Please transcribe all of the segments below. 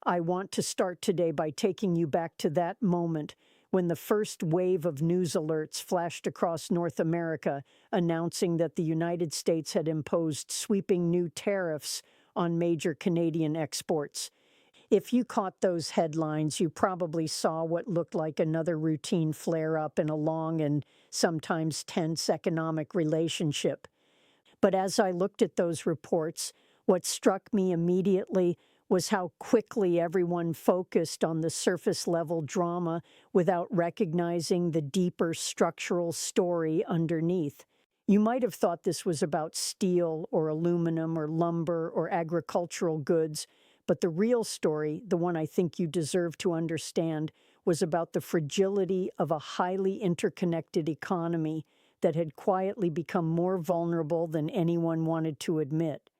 I want to start today by taking you back to that moment when the first wave of news alerts flashed across North America announcing that the United States had imposed sweeping new tariffs on major Canadian exports. If you caught those headlines, you probably saw what looked like another routine flare-up in a long and sometimes tense economic relationship. But as I looked at those reports, what struck me immediately was how quickly everyone focused on the surface-level drama without recognizing the deeper structural story underneath. You might have thought this was about steel or aluminum or lumber or agricultural goods, but the real story, the one I think you deserve to understand, was about the fragility of a highly interconnected economy that had quietly become more vulnerable than anyone wanted to admit.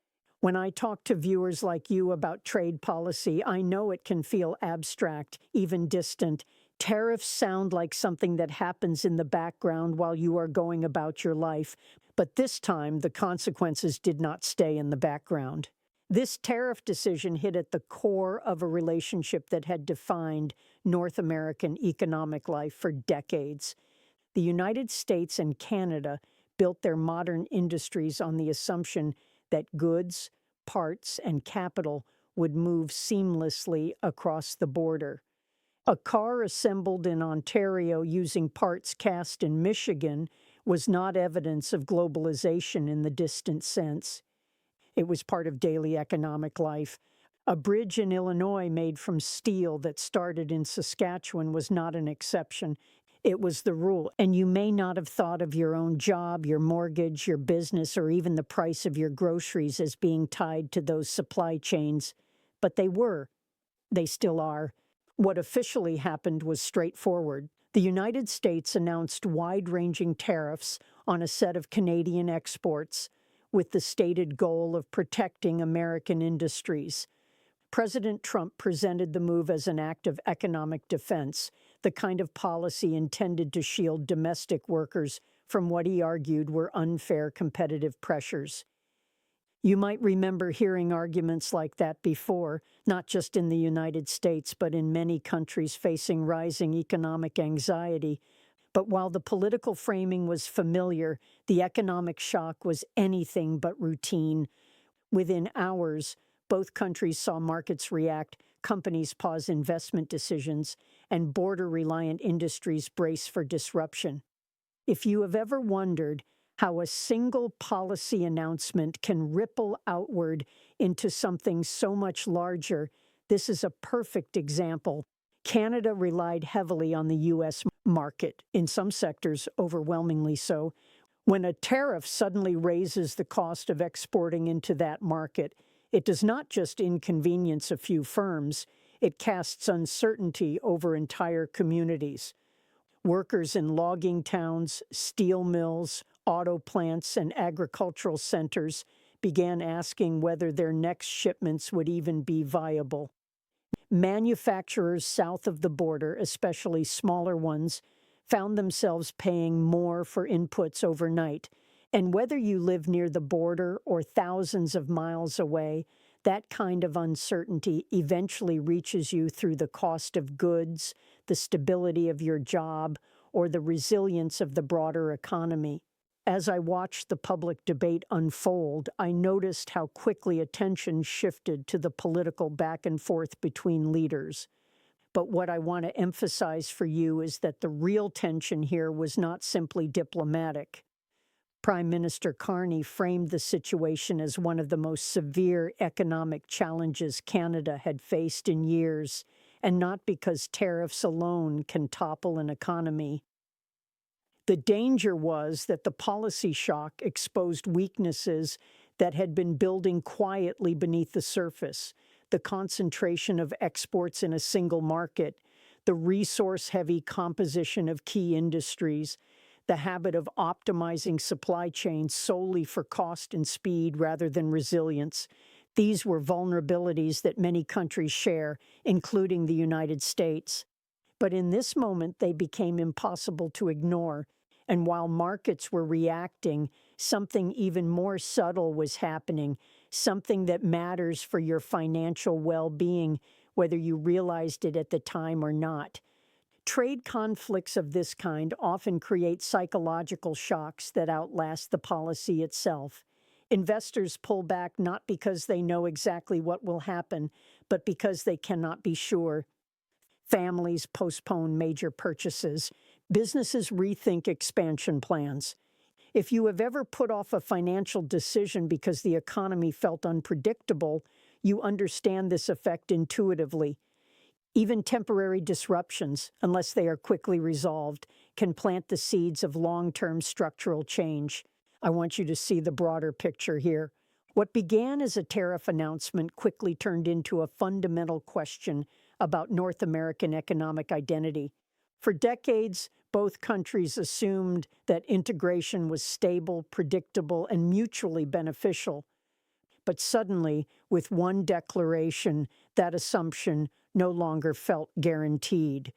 When I talk to viewers like you about trade policy, I know it can feel abstract, even distant. Tariffs sound like something that happens in the background while you are going about your life, but this time the consequences did not stay in the background. This tariff decision hit at the core of a relationship that had defined North American economic life for decades. The United States and Canada built their modern industries on the assumption that goods, parts, and capital would move seamlessly across the border. A car assembled in Ontario using parts cast in Michigan was not evidence of globalization in the distant sense. It was part of daily economic life. A bridge in Illinois made from steel that started in Saskatchewan was not an exception. It was the rule, and you may not have thought of your own job, your mortgage, your business, or even the price of your groceries as being tied to those supply chains. But they were. They still are. What officially happened was straightforward. The United States announced wide-ranging tariffs on a set of Canadian exports, with the stated goal of protecting American industries. President Trump presented the move as an act of economic defense, the kind of policy intended to shield domestic workers from what he argued were unfair competitive pressures. You might remember hearing arguments like that before, not just in the United States, but in many countries facing rising economic anxiety. But while the political framing was familiar, the economic shock was anything but routine. Within hours, both countries saw markets react, companies pause investment decisions, and border-reliant industries brace for disruption. If you have ever wondered how a single policy announcement can ripple outward into something so much larger, this is a perfect example. Canada relied heavily on the U.S. market, in some sectors overwhelmingly so. When a tariff suddenly raises the cost of exporting into that market, it does not just inconvenience a few firms, it casts uncertainty over entire communities. Workers in logging towns, steel mills, auto plants, and agricultural centers began asking whether their next shipments would even be viable. Manufacturers south of the border, especially smaller ones, found themselves paying more for inputs overnight. And whether you live near the border or thousands of miles away, that kind of uncertainty eventually reaches you through the cost of goods, the stability of your job, or the resilience of the broader economy. As I watched the public debate unfold, I noticed how quickly attention shifted to the political back and forth between leaders. But what I want to emphasize for you is that the real tension here was not simply diplomatic. Prime Minister Carney framed the situation as one of the most severe economic challenges Canada had faced in years, and not because tariffs alone can topple an economy. The danger was that the policy shock exposed weaknesses that had been building quietly beneath the surface: the concentration of exports in a single market, the resource-heavy composition of key industries, the habit of optimizing supply chains solely for cost and speed rather than resilience. These were vulnerabilities that many countries share, including the United States. But in this moment, they became impossible to ignore. And while markets were reacting, something even more subtle was happening, something that matters for your financial well-being, whether you realized it at the time or not. Trade conflicts of this kind often create psychological shocks that outlast the policy itself. Investors pull back not because they know exactly what will happen, but because they cannot be sure. Families postpone major purchases. Businesses rethink expansion plans. If you have ever put off a financial decision because the economy felt unpredictable, you understand this effect intuitively. Even temporary disruptions, unless they are quickly resolved, can plant the seeds of long-term structural change. I want you to see the broader picture here. What began as a tariff announcement quickly turned into a fundamental question about North American economic identity. For decades, both countries assumed that integration was stable, predictable, and mutually beneficial. But suddenly, with one declaration, that assumption no longer felt guaranteed.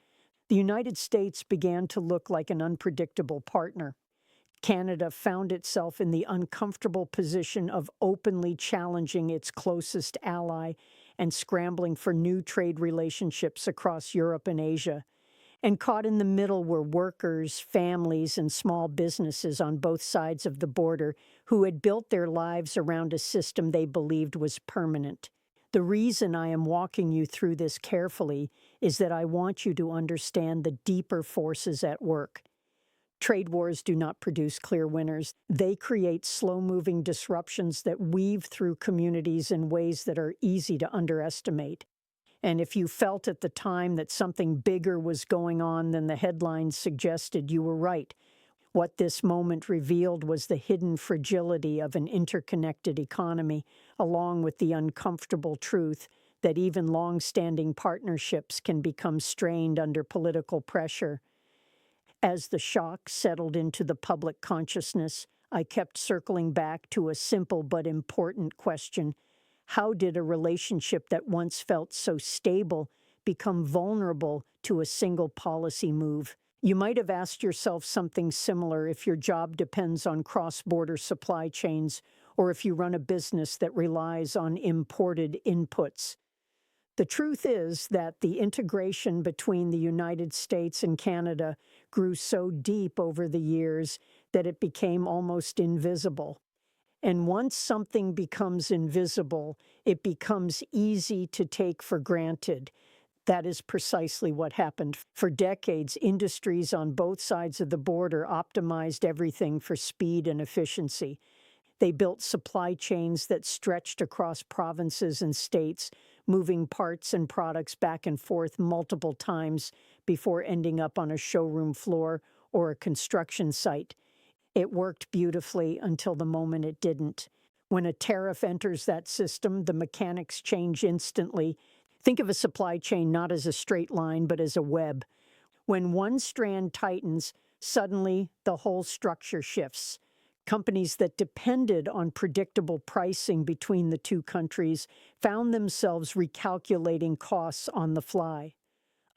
The United States began to look like an unpredictable partner. Canada found itself in the uncomfortable position of openly challenging its closest ally and scrambling for new trade relationships across Europe and Asia. And caught in the middle were workers, families, and small businesses on both sides of the border who had built their lives around a system they believed was permanent. The reason I am walking you through this carefully is that I want you to understand the deeper forces at work. Trade wars do not produce clear winners. They create slow-moving disruptions that weave through communities in ways that are easy to underestimate. And if you felt at the time that something bigger was going on than the headlines suggested, you were right. What this moment revealed was the hidden fragility of an interconnected economy, along with the uncomfortable truth that even long-standing partnerships can become strained under political pressure. As the shock settled into the public consciousness, I kept circling back to a simple but important question. How did a relationship that once felt so stable become vulnerable to a single policy move? You might have asked yourself something similar if your job depends on cross-border supply chains or if you run a business that relies on imported inputs. The truth is that the integration between the United States and Canada grew so deep over the years that it became almost invisible. And once something becomes invisible, it becomes easy to take for granted. That is precisely what happened. For decades, industries on both sides of the border optimized everything for speed and efficiency. They built supply chains that stretched across provinces and states, moving parts and products back and forth multiple times before ending up on a showroom floor or a construction site. It worked beautifully until the moment it didn't. When a tariff enters that system, the mechanics change instantly. Think of a supply chain not as a straight line, but as a web. When one strand tightens, suddenly the whole structure shifts. Companies that depended on predictable pricing between the two countries found themselves recalculating costs on the fly.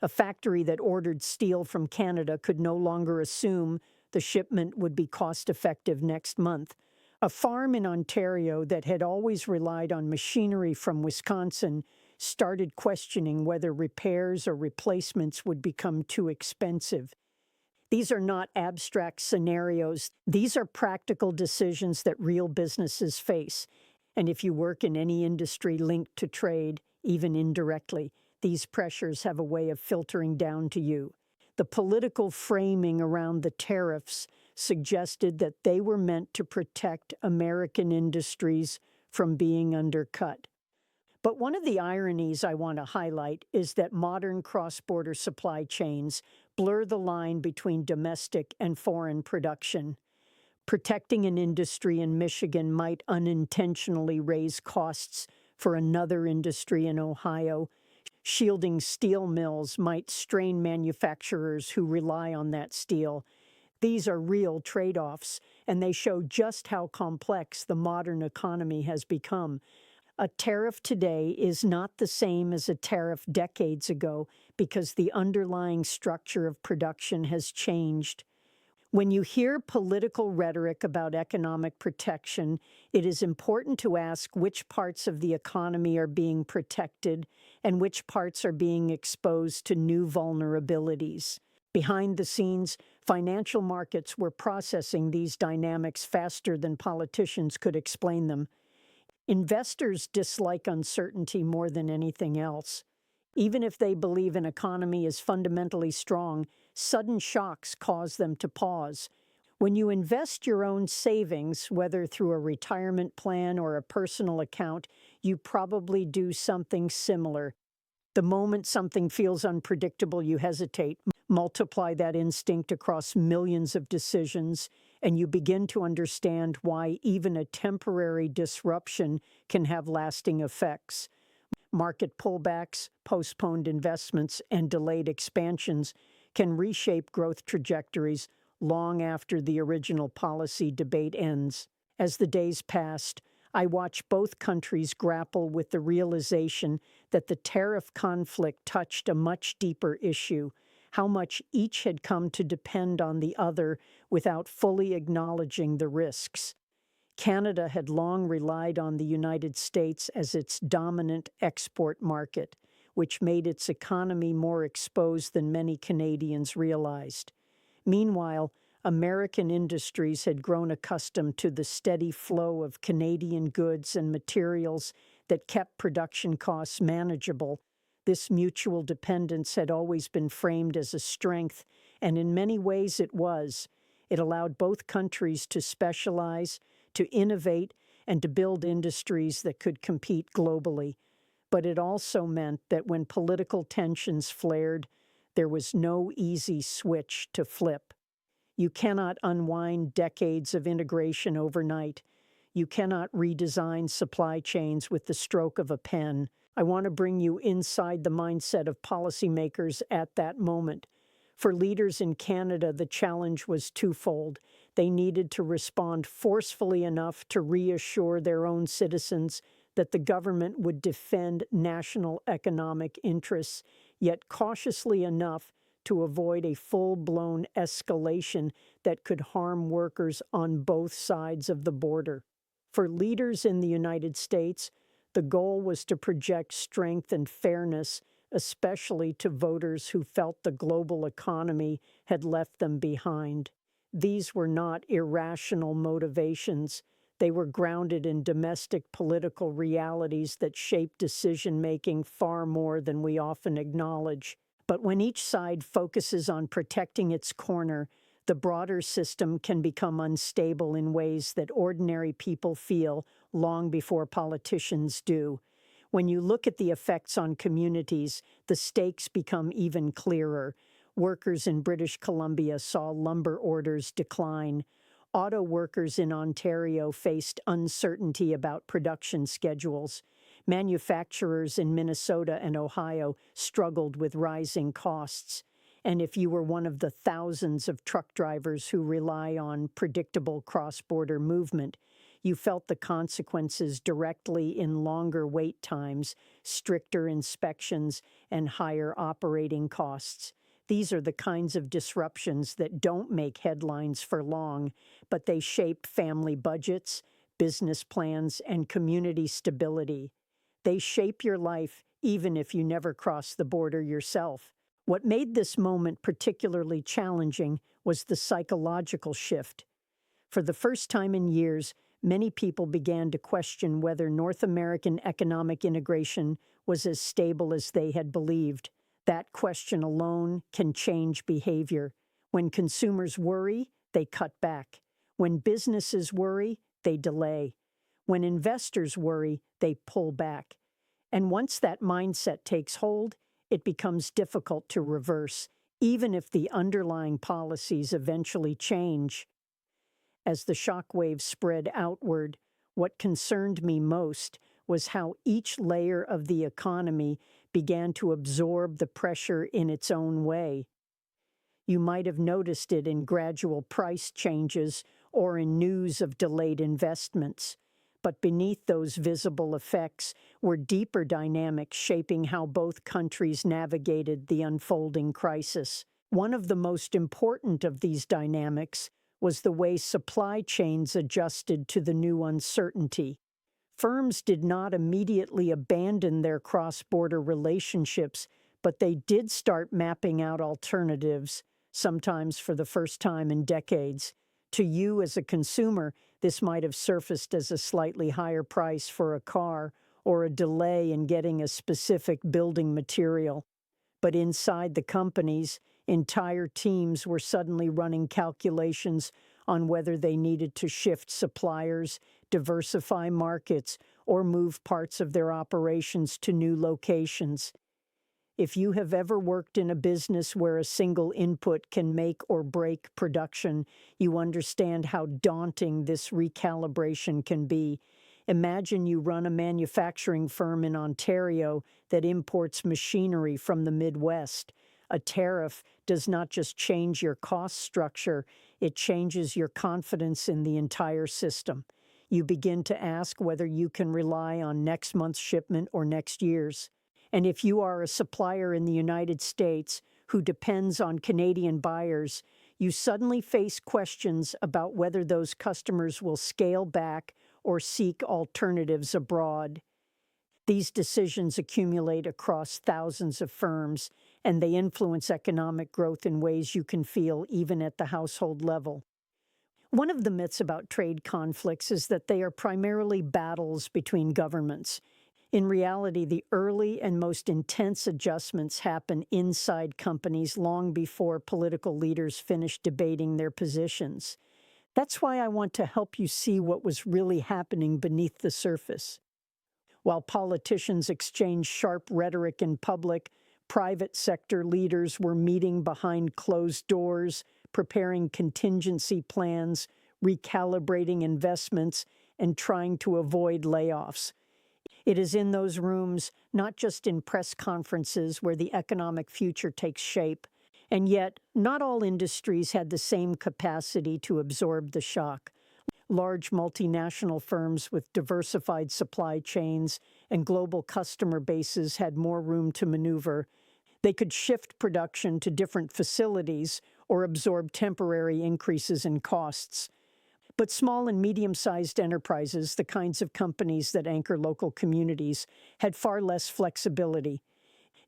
A factory that ordered steel from Canada could no longer assume the shipment would be cost-effective next month. A farm in Ontario that had always relied on machinery from Wisconsin started questioning whether repairs or replacements would become too expensive. These are not abstract scenarios. These are practical decisions that real businesses face. And if you work in any industry linked to trade, even indirectly, these pressures have a way of filtering down to you. The political framing around the tariffs suggested that they were meant to protect American industries from being undercut. But one of the ironies I want to highlight is that modern cross-border supply chains blur the line between domestic and foreign production. Protecting an industry in Michigan might unintentionally raise costs for another industry in Ohio. Shielding steel mills might strain manufacturers who rely on that steel. These are real trade-offs, and they show just how complex the modern economy has become. A tariff today is not the same as a tariff decades ago because the underlying structure of production has changed. When you hear political rhetoric about economic protection, it is important to ask which parts of the economy are being protected and which parts are being exposed to new vulnerabilities. Behind the scenes, financial markets were processing these dynamics faster than politicians could explain them. Investors dislike uncertainty more than anything else. Even if they believe an economy is fundamentally strong, sudden shocks cause them to pause. When you invest your own savings, whether through a retirement plan or a personal account, you probably do something similar. The moment something feels unpredictable, you hesitate. Multiply that instinct across millions of decisions, and you begin to understand why even a temporary disruption can have lasting effects. Market pullbacks, postponed investments, and delayed expansions can reshape growth trajectories long after the original policy debate ends. As the days passed, I watched both countries grapple with the realization that the tariff conflict touched a much deeper issue, how much each had come to depend on the other without fully acknowledging the risks. Canada had long relied on the United States as its dominant export market, which made its economy more exposed than many Canadians realized. Meanwhile, American industries had grown accustomed to the steady flow of Canadian goods and materials that kept production costs manageable. This mutual dependence had always been framed as a strength, and in many ways it was. It allowed both countries to specialize, to innovate, and to build industries that could compete globally. But it also meant that when political tensions flared, there was no easy switch to flip. You cannot unwind decades of integration overnight. You cannot redesign supply chains with the stroke of a pen. I want to bring you inside the mindset of policymakers at that moment. For leaders in Canada, the challenge was twofold. They needed to respond forcefully enough to reassure their own citizens that the government would defend national economic interests, yet cautiously enough to avoid a full-blown escalation that could harm workers on both sides of the border. For leaders in the United States, the goal was to project strength and fairness, especially to voters who felt the global economy had left them behind. These were not irrational motivations. They were grounded in domestic political realities that shape decision-making far more than we often acknowledge. But when each side focuses on protecting its corner, the broader system can become unstable in ways that ordinary people feel long before politicians do. When you look at the effects on communities, the stakes become even clearer. Workers in British Columbia saw lumber orders decline. Auto workers in Ontario faced uncertainty about production schedules. Manufacturers in Minnesota and Ohio struggled with rising costs. And if you were one of the thousands of truck drivers who rely on predictable cross-border movement, you felt the consequences directly in longer wait times, stricter inspections, and higher operating costs. These are the kinds of disruptions that don't make headlines for long, but they shape family budgets, business plans, and community stability. They shape your life even if you never cross the border yourself. What made this moment particularly challenging was the psychological shift. For the first time in years, many people began to question whether North American economic integration was as stable as they had believed. That question alone can change behavior. When consumers worry, they cut back. When businesses worry, they delay. When investors worry, they pull back. And once that mindset takes hold, it becomes difficult to reverse, even if the underlying policies eventually change. As the shockwave spread outward, what concerned me most was how each layer of the economy began to absorb the pressure in its own way. You might have noticed it in gradual price changes or in news of delayed investments. But beneath those visible effects were deeper dynamics shaping how both countries navigated the unfolding crisis. One of the most important of these dynamics was the way supply chains adjusted to the new uncertainty. Firms did not immediately abandon their cross-border relationships, but they did start mapping out alternatives, sometimes for the first time in decades. To you as a consumer, this might have surfaced as a slightly higher price for a car or a delay in getting a specific building material. But inside the companies, entire teams were suddenly running calculations on whether they needed to shift suppliers, diversify markets, or move parts of their operations to new locations. If you have ever worked in a business where a single input can make or break production, you understand how daunting this recalibration can be. Imagine you run a manufacturing firm in Ontario that imports machinery from the Midwest. A tariff does not just change your cost structure, it changes your confidence in the entire system. You begin to ask whether you can rely on next month's shipment or next year's. And if you are a supplier in the United States who depends on Canadian buyers, you suddenly face questions about whether those customers will scale back or seek alternatives abroad. These decisions accumulate across thousands of firms, and they influence economic growth in ways you can feel even at the household level. One of the myths about trade conflicts is that they are primarily battles between governments. In reality, the early and most intense adjustments happen inside companies long before political leaders finish debating their positions. That's why I want to help you see what was really happening beneath the surface. While politicians exchanged sharp rhetoric in public, private sector leaders were meeting behind closed doors, preparing contingency plans, recalibrating investments, and trying to avoid layoffs. It is in those rooms, not just in press conferences, where the economic future takes shape. And yet, not all industries had the same capacity to absorb the shock. Large multinational firms with diversified supply chains and global customer bases had more room to maneuver. They could shift production to different facilities or absorb temporary increases in costs. But small and medium-sized enterprises, the kinds of companies that anchor local communities, had far less flexibility.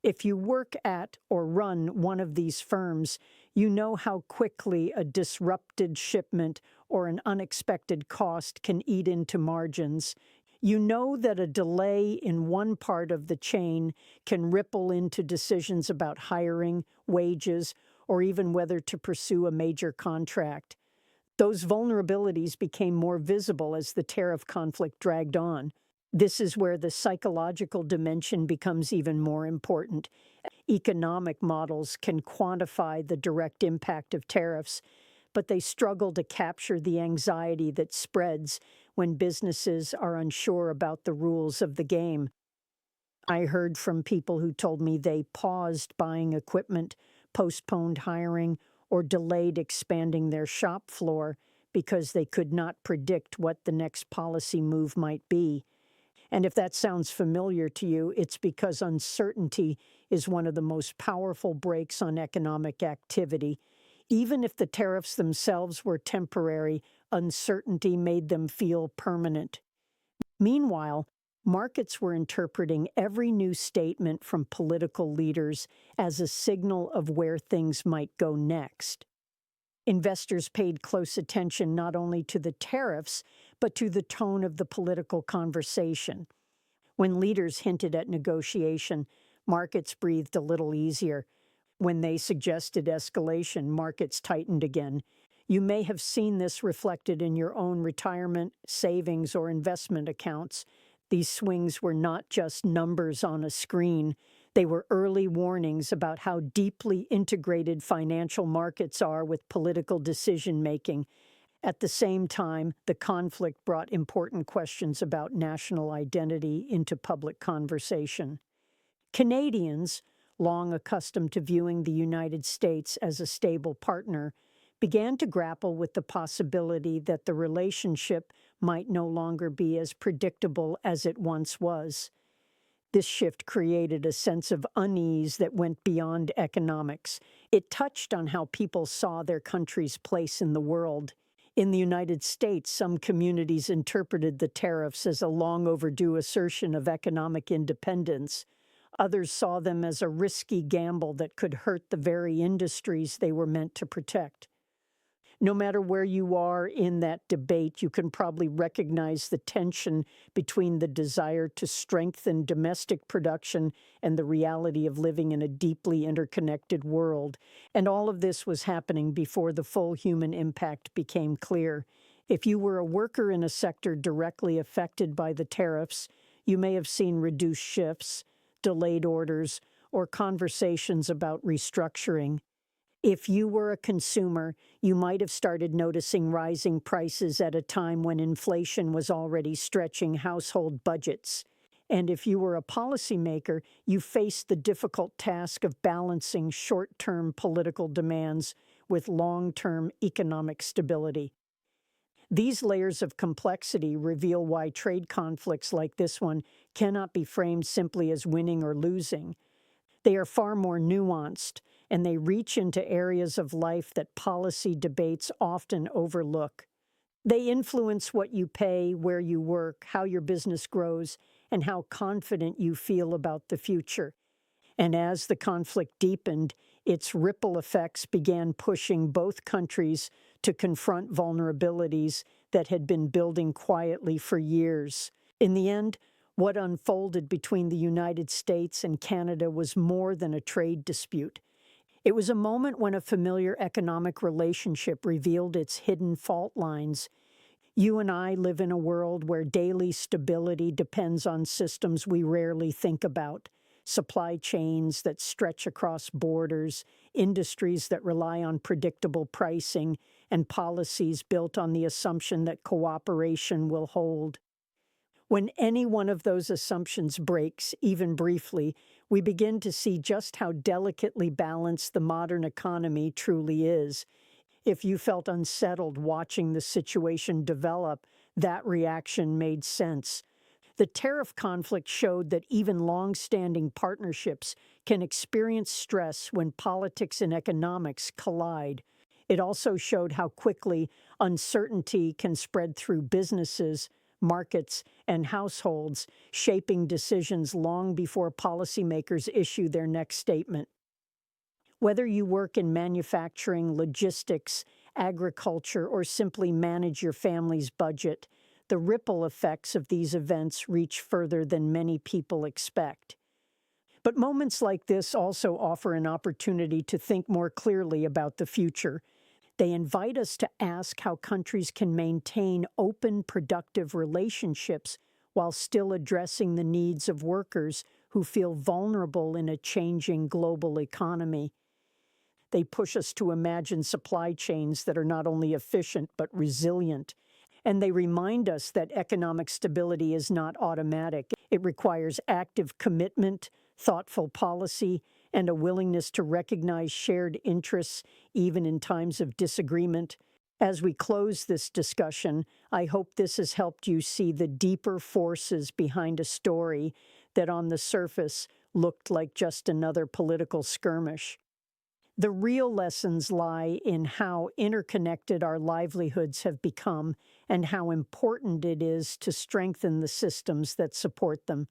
If you work at or run one of these firms, you know how quickly a disrupted shipment or an unexpected cost can eat into margins. You know that a delay in one part of the chain can ripple into decisions about hiring, wages, or even whether to pursue a major contract. Those vulnerabilities became more visible as the tariff conflict dragged on. This is where the psychological dimension becomes even more important. Economic models can quantify the direct impact of tariffs, but they struggle to capture the anxiety that spreads when businesses are unsure about the rules of the game. I heard from people who told me they paused buying equipment, postponed hiring, or delayed expanding their shop floor because they could not predict what the next policy move might be. And if that sounds familiar to you, it's because uncertainty is one of the most powerful brakes on economic activity. Even if the tariffs themselves were temporary, uncertainty made them feel permanent. Meanwhile, markets were interpreting every new statement from political leaders as a signal of where things might go next. Investors paid close attention not only to the tariffs, but to the tone of the political conversation. When leaders hinted at negotiation, markets breathed a little easier. When they suggested escalation, markets tightened again. You may have seen this reflected in your own retirement, savings, or investment accounts. These swings were not just numbers on a screen. They were early warnings about how deeply integrated financial markets are with political decision-making. At the same time, the conflict brought important questions about national identity into public conversation. Canadians, long accustomed to viewing the United States as a stable partner, began to grapple with the possibility that the relationship might no longer be as predictable as it once was. This shift created a sense of unease that went beyond economics. It touched on how people saw their country's place in the world. In the United States, some communities interpreted the tariffs as a long overdue assertion of economic independence. Others saw them as a risky gamble that could hurt the very industries they were meant to protect. No matter where you are in that debate, you can probably recognize the tension between the desire to strengthen domestic production and the reality of living in a deeply interconnected world. And all of this was happening before the full human impact became clear. If you were a worker in a sector directly affected by the tariffs, you may have seen reduced shifts, delayed orders, or conversations about restructuring. If you were a consumer, you might have started noticing rising prices at a time when inflation was already stretching household budgets. And if you were a policymaker, you faced the difficult task of balancing short-term political demands with long-term economic stability. These layers of complexity reveal why trade conflicts like this one cannot be framed simply as winning or losing. They are far more nuanced, and they reach into areas of life that policy debates often overlook. They influence what you pay, where you work, how your business grows, and how confident you feel about the future. And as the conflict deepened, its ripple effects began pushing both countries to confront vulnerabilities that had been building quietly for years. In the end, what unfolded between the United States and Canada was more than a trade dispute. It was a moment when a familiar economic relationship revealed its hidden fault lines. You and I live in a world where daily stability depends on systems we rarely think about. Supply chains that stretch across borders, industries that rely on predictable pricing, and policies built on the assumption that cooperation will hold. When any one of those assumptions breaks, even briefly, we begin to see just how delicately balanced the modern economy truly is. If you felt unsettled watching the situation develop, that reaction made sense. The tariff conflict showed that even long-standing partnerships can experience stress when politics and economics collide. It also showed how quickly uncertainty can spread through businesses, markets, and households, shaping decisions long before policymakers issue their next statement. Whether you work in manufacturing, logistics, agriculture, or simply manage your family's budget, the ripple effects of these events reach further than many people expect. But moments like this also offer an opportunity to think more clearly about the future. They invite us to ask how countries can maintain open, productive relationships while still addressing the needs of workers who feel vulnerable in a changing global economy. They push us to imagine supply chains that are not only efficient but resilient. And they remind us that economic stability is not automatic. It requires active commitment, thoughtful policy, and a willingness to recognize shared interests even in times of disagreement. As we close this discussion, I hope this has helped you see the deeper forces behind a story that on the surface looked like just another political skirmish. The real lessons lie in how interconnected our livelihoods have become and how important it is to strengthen the systems that support them.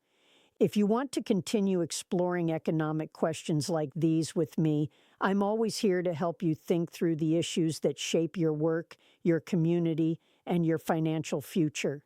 If you want to continue exploring economic questions like these with me, I'm always here to help you think through the issues that shape your work, your community, and your financial future.